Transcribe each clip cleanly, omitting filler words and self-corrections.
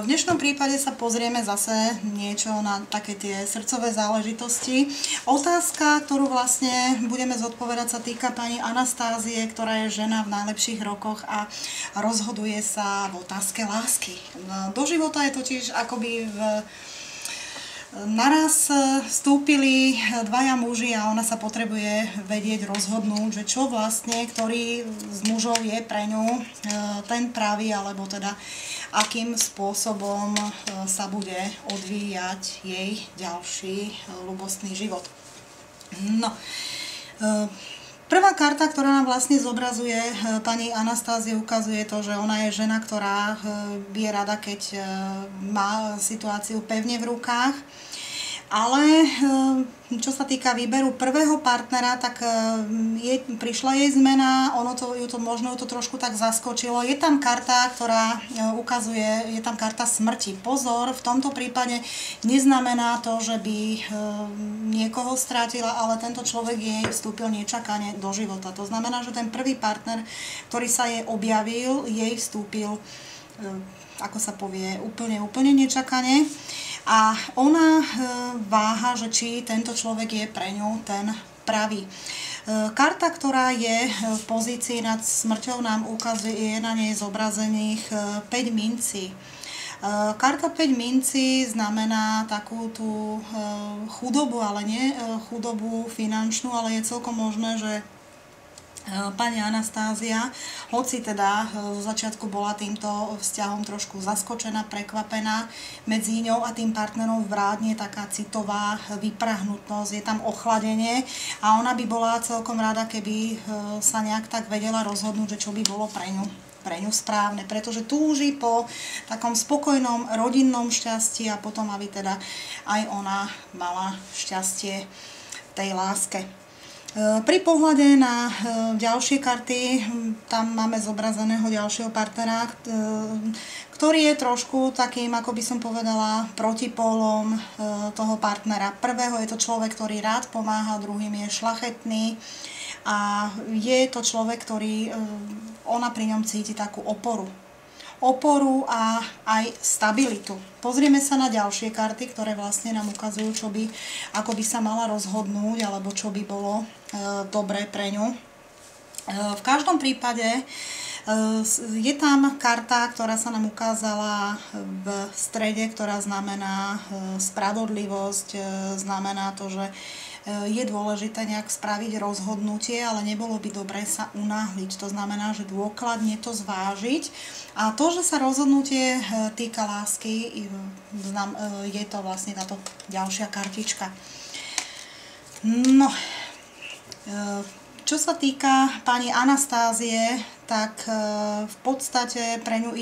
V dnešnom prípade sa pozrieme zase niečo na také tie srdcové záležitosti. Otázka, ktorú vlastne budeme zodpovedať, sa týka pani Anastázie, ktorá je žena v najlepších rokoch a rozhoduje sa v otázke lásky. Do života je totiž akoby naraz vstúpili dvaja muži a ona sa potrebuje vedieť rozhodnúť, že čo vlastne, ktorý z mužov je pre ňu ten pravý, alebo teda akým spôsobom sa bude odvíjať jej ďalší ľubostný život. No, prvá karta, ktorá nám vlastne zobrazuje pani Anastázie, ukazuje to, že ona je žena, ktorá je rada, keď má situáciu pevne v rukách. Ale čo sa týka výberu prvého partnera, tak prišla jej zmena, možno ju to trošku tak zaskočilo. Je tam karta, ktorá ukazuje, je tam karta smrti. Pozor, v tomto prípade neznamená to, že by niekoho strátila, ale tento človek jej vstúpil nečakane do života. To znamená, že ten prvý partner, ktorý sa jej objavil, jej vstúpil, ako sa povie, úplne nečakane. A ona váha, že či tento človek je pre ňu ten pravý. Karta, ktorá je v pozícii nad smrťou, nám ukazuje, je na nej zobrazených 5 mincí. Karta 5 mincí znamená takú tú chudobu, ale nie chudobu finančnú, ale je celkom možné, že pani Anastázia, hoci teda zo začiatku bola týmto vzťahom trošku zaskočená, prekvapená, medzi ňou a tým partnerom vládne taká citová vyprahnutnosť, je tam ochladenie a ona by bola celkom rada, keby sa nejak tak vedela rozhodnúť, že čo by bolo pre ňu správne, pretože túži po takom spokojnom rodinnom šťastí a potom, aby teda aj ona mala šťastie tej láske. Pri pohľade na ďalšie karty, tam máme zobrazeného ďalšieho partnera, ktorý je trošku takým, ako by som povedala, protipólom toho partnera. Prvého je to človek, ktorý rád pomáha, druhým je šľachetný a je to človek, ktorý, ona pri ňom cíti takú oporu a aj stabilitu. Pozrieme sa na ďalšie karty, ktoré vlastne nám ukazujú, ako by sa mala rozhodnúť, alebo čo by bolo dobré pre ňu. V každom prípade je tam karta, ktorá sa nám ukázala v strede, ktorá znamená spravodlivosť, znamená to, že je dôležité nejak spraviť rozhodnutie, ale nebolo by dobré sa unáhliť. To znamená, že dôkladne to zvážiť. A to, že sa rozhodnutie týka lásky, je to vlastne táto ďalšia kartička. No, čo sa týka pani Anastázie, tak v podstate pre ňu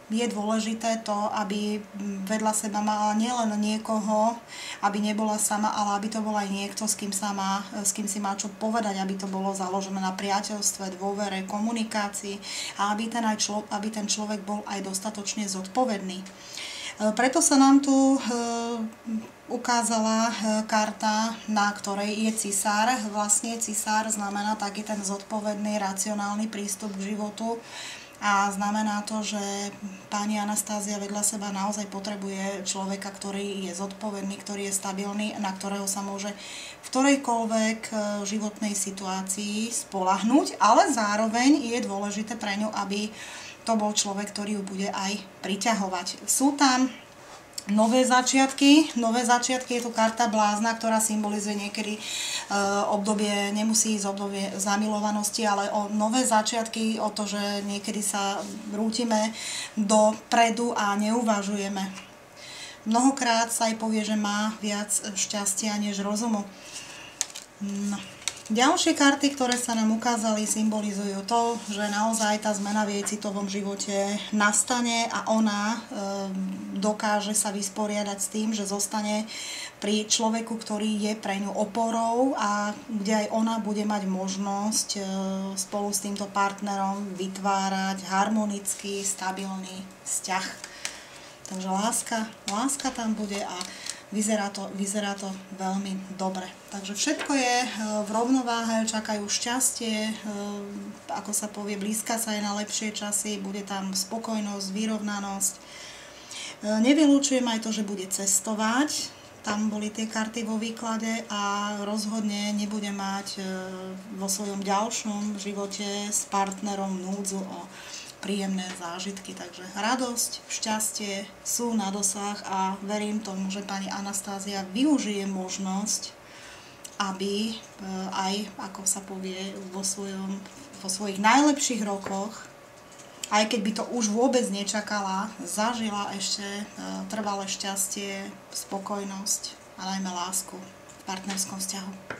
je dôležité to, aby vedľa seba mala nielen niekoho, aby nebola sama, ale aby to bol aj niekto, s kým si má čo povedať, aby to bolo založené na priateľstve, dôvere, komunikácii a aby ten človek bol aj dostatočne zodpovedný. Preto sa nám tu ukázala karta, na ktorej je cisár. Vlastne cisár znamená taký ten zodpovedný, racionálny prístup k životu a znamená to, že pani Anastázia vedľa seba naozaj potrebuje človeka, ktorý je zodpovedný, ktorý je stabilný, na ktorého sa môže v ktorejkoľvek životnej situácii spoľahnúť, ale zároveň je dôležité pre ňu, aby to bol človek, ktorý ju bude aj priťahovať. Sú tam nové začiatky. Je tu karta blázna, ktorá symbolizuje niekedy obdobie, nemusí ísť obdobie zamilovanosti, ale o nové začiatky, o to, že niekedy sa rútime dopredu a neuvažujeme. Mnohokrát sa aj povie, že má viac šťastia než rozumu. No. Ďalšie karty, ktoré sa nám ukázali, symbolizujú to, že naozaj tá zmena v jej citovom živote nastane a ona dokáže sa vysporiadať s tým, že zostane pri človeku, ktorý je pre ňu oporou a kde aj ona bude mať možnosť spolu s týmto partnerom vytvárať harmonický, stabilný vzťah. Takže láska tam bude a vyzerá to veľmi dobre. Takže všetko je v rovnováhe, čakajú šťastie, ako sa povie, blízka sa aj na lepšie časy, bude tam spokojnosť, vyrovnanosť. Nevylučujem aj to, že bude cestovať. Tam boli tie karty vo výklade a rozhodne nebude mať vo svojom ďalšom živote s partnerom núdzu o príjemné zážitky. Takže radosť, šťastie sú na dosah a verím tomu, že pani Anastázia využije možnosť, aby aj, ako sa povie, vo svojich najlepších rokoch, aj keď by to už vôbec nečakala, zažila ešte trvalé šťastie, spokojnosť a najmä lásku v partnerskom vzťahu.